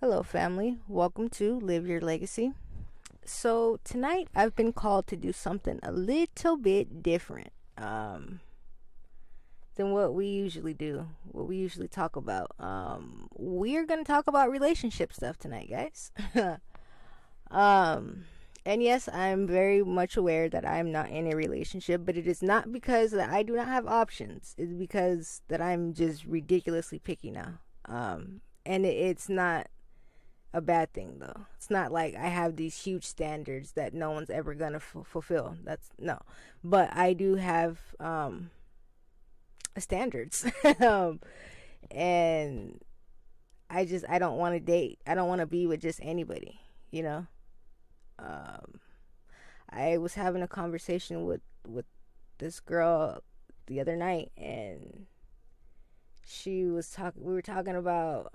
Hello, family. Welcome to Live Your Legacy. So, tonight I've been called to do something a little bit different than what we usually do, what we usually talk about. We're going to talk about relationship stuff tonight, guys. um, and yes, I'm very much aware that I'm not in a relationship, but it is not because that I do not have options. It's because that I'm just ridiculously picky now. And it's not a bad thing though. It's not like I have these huge standards that no one's ever gonna fulfill. That's no, but I do have standards, and I don't want to date. I don't want to be with just anybody. You know. Um, I was having a conversation with this girl the other night, and she was talking. We were talking about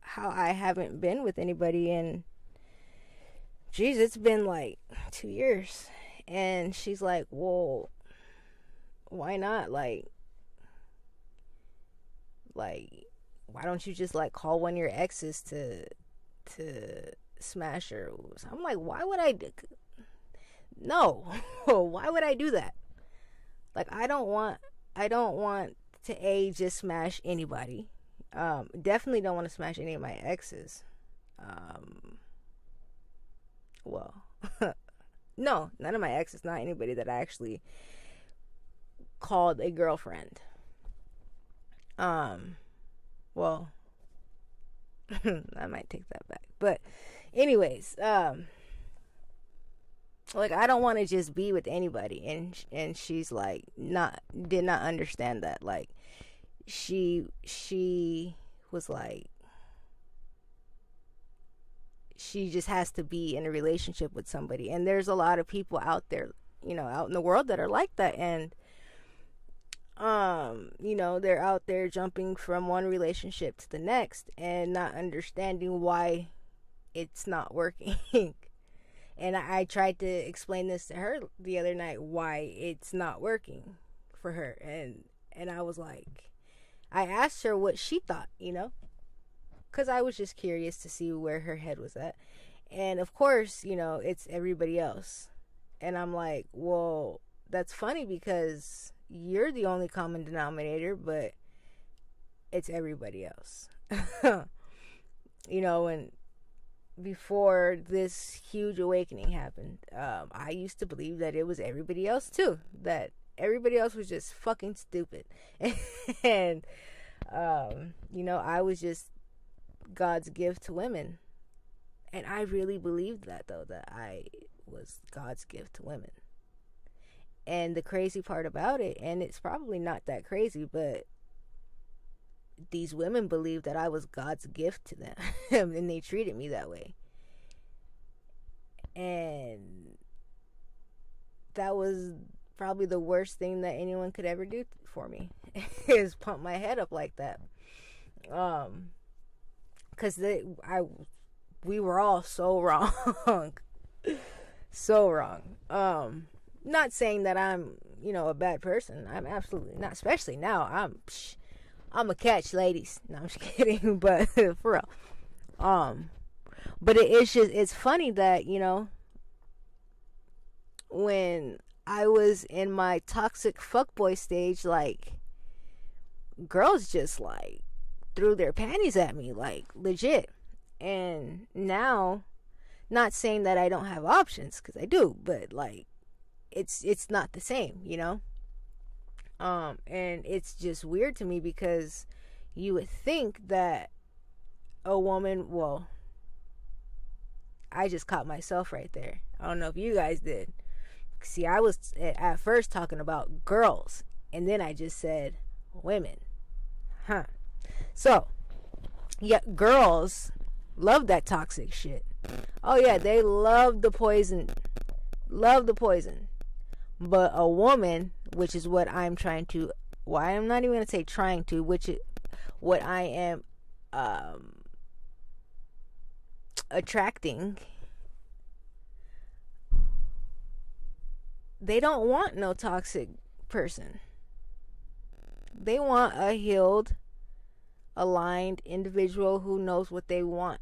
how I haven't been with anybody in, geez, it's been like 2 years. And she's like, well, why not? Like, why don't you just like call one of your exes to smash her? So I'm like, why would no, why would I do that? Like, I don't want to just smash anybody. Definitely don't want to smash any of my exes. Um, well, no, none of my exes, not anybody that I actually called a girlfriend. Um, well, I might take that back. But anyways, like I don't want to just be with anybody, and she's like not did not understand that. Like she was like she just has to be in a relationship with somebody, and there's a lot of people out there, out in the world that are like that. And they're out there jumping from one relationship to the next and not understanding why it's not working. And I tried to explain this to her the other night, why it's not working for her. And I was like, I asked her what she thought, because I was just curious to see where her head was at. And of course, it's everybody else. And I'm like, well, that's funny because you're the only common denominator, but it's everybody else. And before this huge awakening happened, I used to believe that it was everybody else too, that everybody else was just fucking stupid. And I was just God's gift to women. And I really believed that, though, that I was God's gift to women. And the crazy part about it, and it's probably not that crazy, but these women believed that I was God's gift to them. And they treated me that way. And that was probably the worst thing that anyone could ever do for me, is pump my head up like that. Because we were all so wrong. So wrong. Not saying that I'm, a bad person. I'm absolutely not. Especially now, I'm a catch, ladies. No, I'm just kidding. But for real, but it's funny that when I was in my toxic fuckboy stage, like girls just like threw their panties at me, like legit. And now, not saying that I don't have options, because I do, but like it's not the same, and it's just weird to me because you would think that a woman, well, I just caught myself right there. I don't know if you guys did. See, I was at first talking about girls, and then I just said women. So yeah, girls love that toxic shit. Oh yeah, they love the poison. Love the poison. But a woman, which is what I'm trying to, why I'm not even going to say trying to, which is what I am attracting, they don't want no toxic person. They want a healed, aligned individual who knows what they want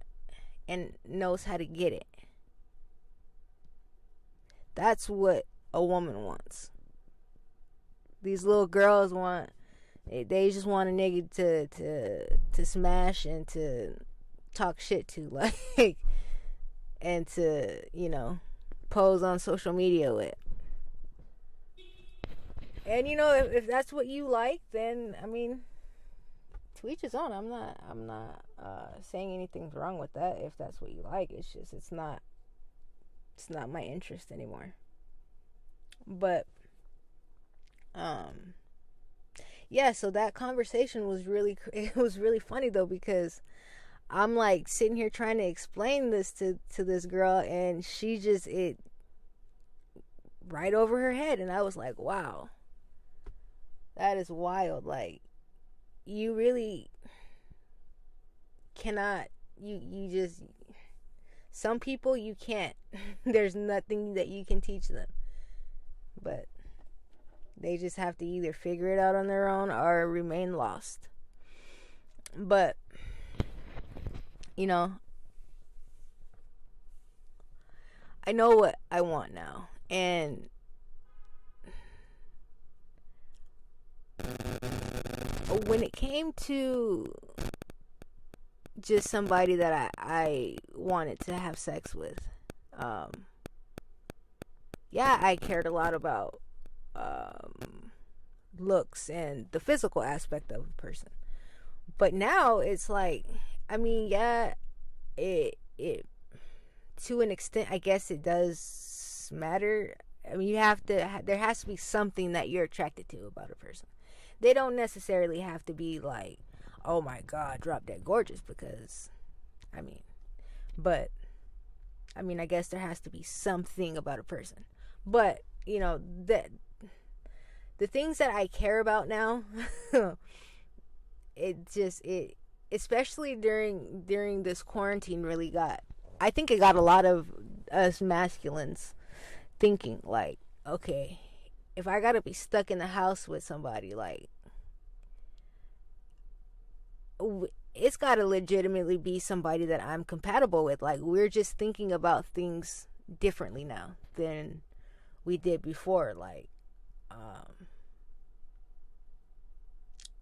and knows how to get it. That's what a woman wants. These little girls want, they just want a nigga to smash and to talk shit to, like, and to, you know, pose on social media with. And you know, if that's what you like, then I mean, to each his own. I'm not saying anything's wrong with that if that's what you like. It's just it's not my interest anymore. But yeah, so that conversation was really it was really funny though, because I'm like sitting here trying to explain this to this girl, and she just it right over her head, and I was like, wow, that is wild. Like, you really cannot, you just, some people you can't there's nothing that you can teach them, but they just have to either figure it out on their own or remain lost. But you know, I know what I want now, and when it came to just somebody that I wanted to have sex with, yeah, I cared a lot about looks and the physical aspect of the person. But now it's like, I mean, yeah, it to an extent, I guess it does matter. I mean, there has to be something that you're attracted to about a person. They don't necessarily have to be like, oh my God, drop dead gorgeous, because, I mean, I guess there has to be something about a person. But, you know, the things that I care about now, it especially during this quarantine, really I think it got a lot of us masculines thinking like, okay, if I gotta be stuck in the house with somebody, like, it's gotta legitimately be somebody that I'm compatible with. Like, we're just thinking about things differently now than we did before. Like,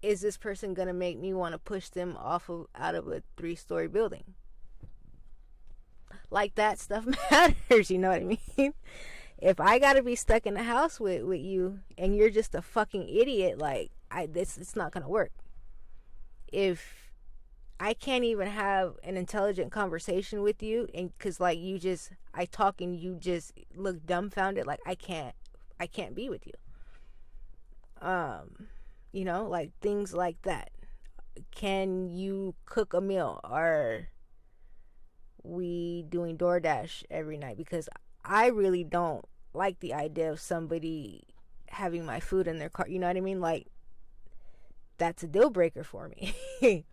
is this person gonna make me want to push them out of a 3-story building? Like, that stuff matters, you know what I mean? If I gotta be stuck in the house with you and you're just a fucking idiot, like, it's not gonna work. If I can't even have an intelligent conversation with you, and cause like I talk and you just look dumbfounded, like, I can't be with you. You know, like, things like that. Can you cook a meal? Are we doing DoorDash every night? Because I really don't like the idea of somebody having my food in their car. You know what I mean? Like, that's a deal breaker for me.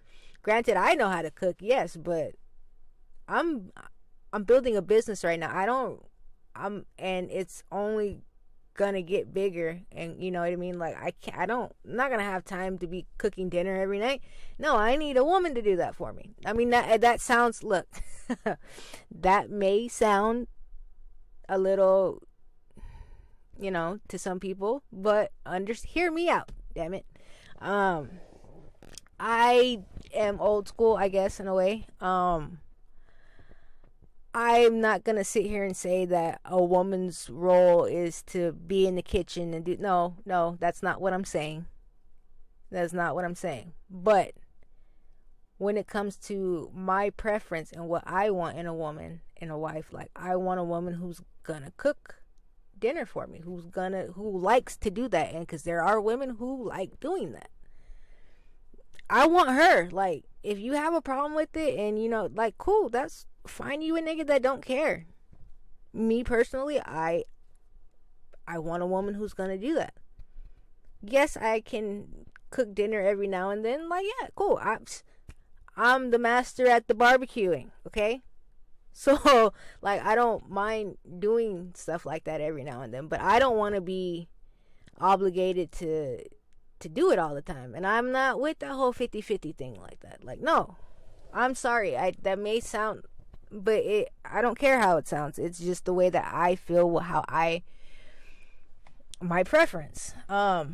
Granted, I know how to cook, yes, but I'm building a business right now. And it's only gonna get bigger, and you know what I mean? Like, I'm not gonna have time to be cooking dinner every night. No, I need a woman to do that for me. I mean, that sounds, look, that may sound a little, you know, to some people, but hear me out, damn it. I am old school, I guess, in a way. I'm not gonna sit here and say that a woman's role is to be in the kitchen and do, no, that's not what I'm saying. That's not what I'm saying. But when it comes to my preference and what I want in a woman, in a wife, like, I want a woman who's gonna cook dinner for me, who likes to do that, and because there are women who like doing that. I want her. Like, if you have a problem with it, and you know, like, cool, that's find you a nigga that don't care. Me personally, I want a woman who's gonna do that. Yes, I can cook dinner every now and then. Like, yeah, cool. I'm the master at the barbecuing, okay? So, like, I don't mind doing stuff like that every now and then, but I don't want to be obligated to to do it all the time. And I'm not with that whole 50-50 thing like that. Like, no. I'm sorry. That may sound, but I don't care how it sounds. It's just the way that I feel, my preference. I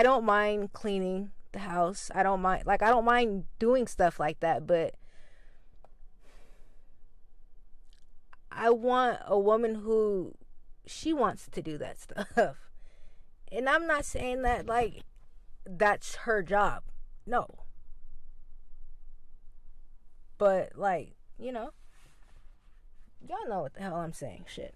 don't mind cleaning the house. I don't mind doing stuff like that, but I want a woman who she wants to do that stuff. And I'm not saying that like that's her job. No. But like, y'all know what the hell I'm saying. Shit.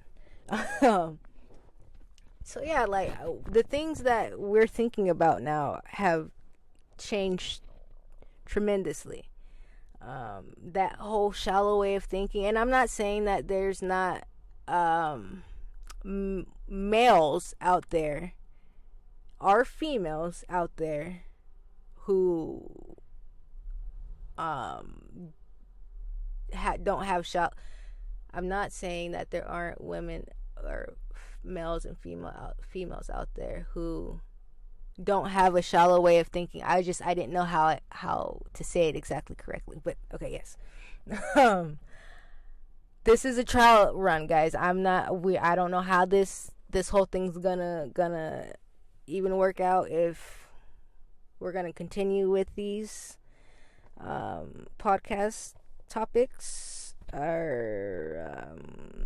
So yeah, like the things that we're thinking about now have changed tremendously. That whole shallow way of thinking, and I'm not saying that there's not males out there or females out there who don't have shallow. I'm not saying that there aren't women or males and females out there who don't have a shallow way of thinking. I didn't know how to say it exactly correctly, but okay, yes. This is a trial run, guys. I don't know how this whole thing's gonna even work out, if we're gonna continue with these podcast topics or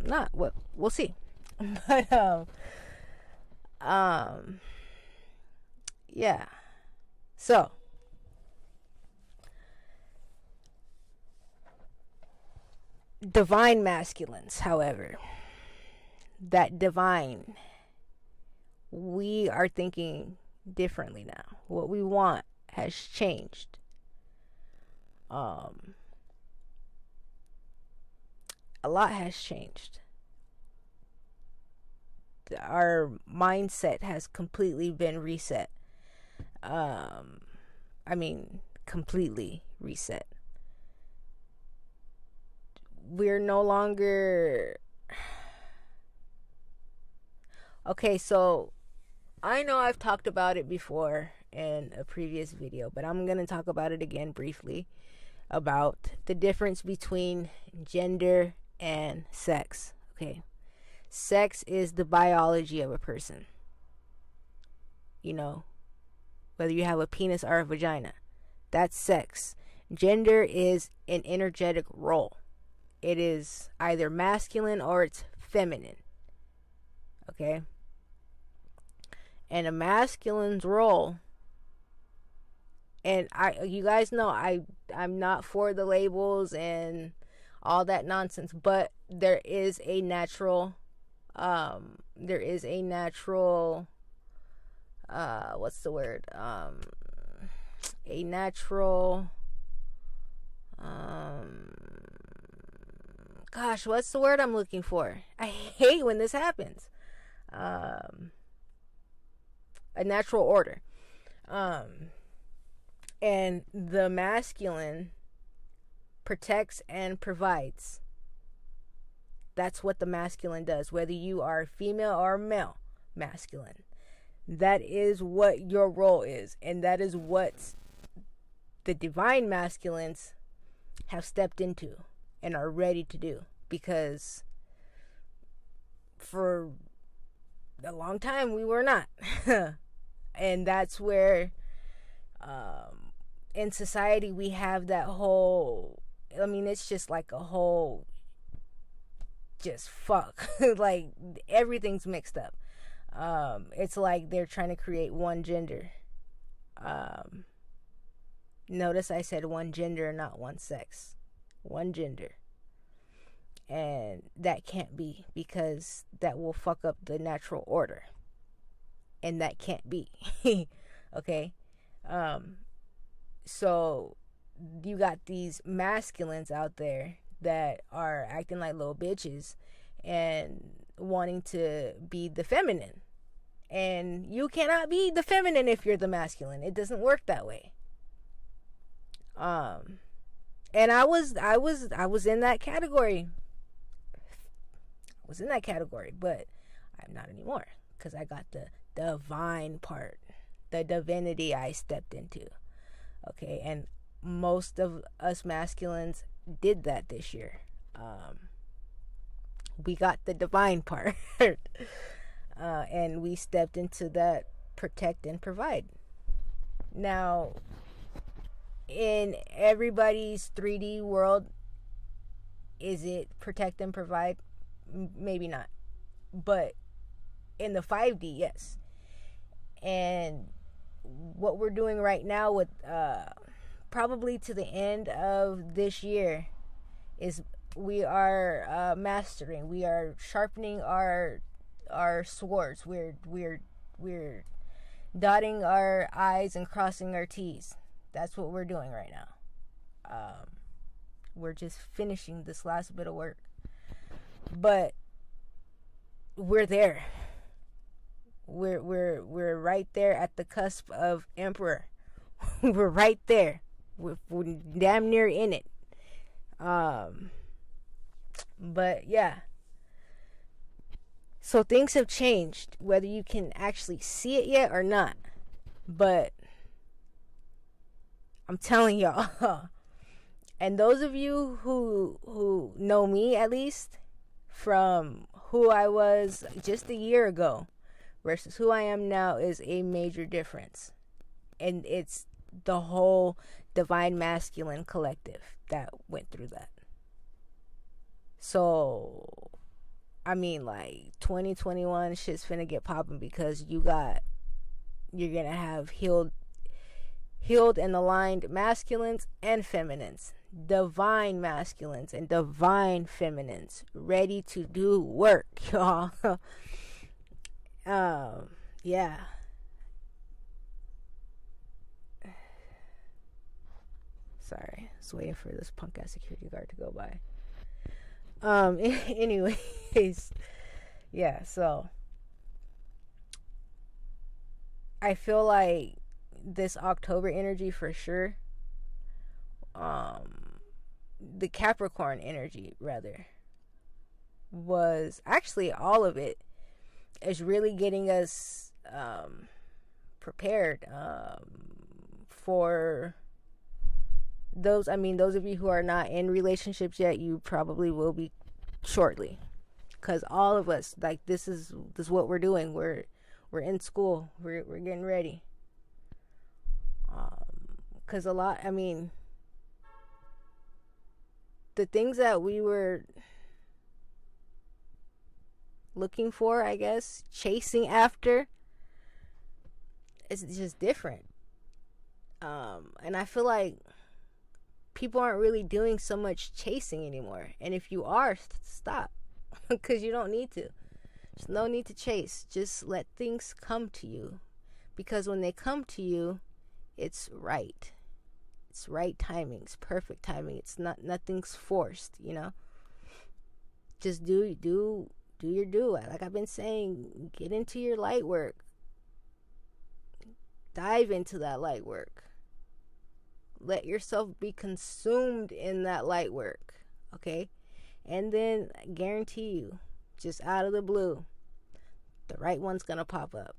not. We'll see. But yeah. So divine masculines, however, that divine, we are thinking differently now. What we want has changed. A lot has changed. Our mindset has completely been reset. Completely reset. We're no longer... Okay, so I know I've talked about it before in a previous video, but I'm going to talk about it again briefly, about the difference between gender and sex. Okay. Sex is the biology of a person. Whether you have a penis or a vagina, that's sex. Gender is an energetic role. It is either masculine or it's feminine. Okay? And a masculine's role, and you guys know I'm not for the labels and all that nonsense, but there is a natural what's the word? A natural, gosh, what's the word I'm looking for? I hate when this happens. A natural order. And the masculine protects and provides. That's what the masculine does, whether you are female or male masculine. That is what your role is, and that is what the divine masculines have stepped into and are ready to do, because for a long time we were not. And that's where in society we have that whole, it's just like a whole just fuck. Like everything's mixed up. It's like they're trying to create one gender. Notice I said one gender, not one sex. One gender. And that can't be, because that will fuck up the natural order. And that can't be. Okay? So you got these masculines out there that are acting like little bitches and wanting to be the feminine. And you cannot be the feminine if you're the masculine. It doesn't work that way. And I was in that category. But I'm not anymore, because I got the divine part. the divinity I stepped into. Okay, and most of us masculines did that this year. We got the divine part, and we stepped into that protect and provide. Now, in everybody's 3D world, is it protect and provide? Maybe not. But in the 5D, yes. And what we're doing right now with probably to the end of this year is we are mastering, we are sharpening our swords, we're dotting our I's and crossing our T's. That's what we're doing right now. We're just finishing this last bit of work, but we're there. We're right there at the cusp of Emperor. We're right there. We're damn near in it. But yeah. So things have changed, whether you can actually see it yet or not. But I'm telling y'all. And those of you who know me, at least, from who I was just a year ago versus who I am now, is a major difference. And it's the whole Divine Masculine collective that went through that. So, I mean, like, 2021 shit's finna get popping, because you're gonna have healed and aligned masculines and feminines, divine masculines and divine feminines, ready to do work, y'all. Yeah. Sorry, I was waiting for this punk ass security guard to go by. Anyways, yeah, so I feel like this October energy for sure, the Capricorn energy rather, was actually, all of it is really getting us prepared for those of you who are not in relationships yet. You probably will be shortly, because all of us, like, this is what we're doing. We're in school, we're getting ready, because the things that we were looking for, I guess, chasing after, it's just different. And I feel like people aren't really doing so much chasing anymore. And if you are, stop. Because you don't need to. There's no need to chase. Just let things come to you. Because when they come to you, it's right. It's right timing. It's perfect timing. It's nothing's forced, you know. Just do your do. Like I've been saying, get into your light work. Dive into that light work. Let yourself be consumed in that light work, okay? And then I guarantee you, just out of the blue, the right one's gonna pop up.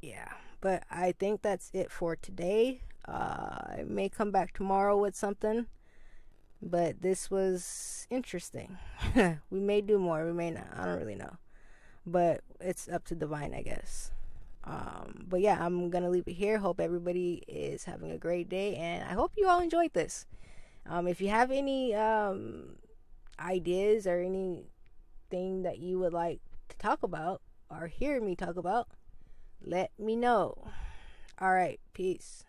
Yeah, but I think that's it for today. I may come back tomorrow with something, but this was interesting. We may do more, we may not. I don't really know, but it's up to Divine, I guess. But yeah, I'm gonna leave it here. Hope everybody is having a great day, and I hope you all enjoyed this. If you have any ideas or anything that you would like to talk about or hear me talk about, let me know. All right, peace.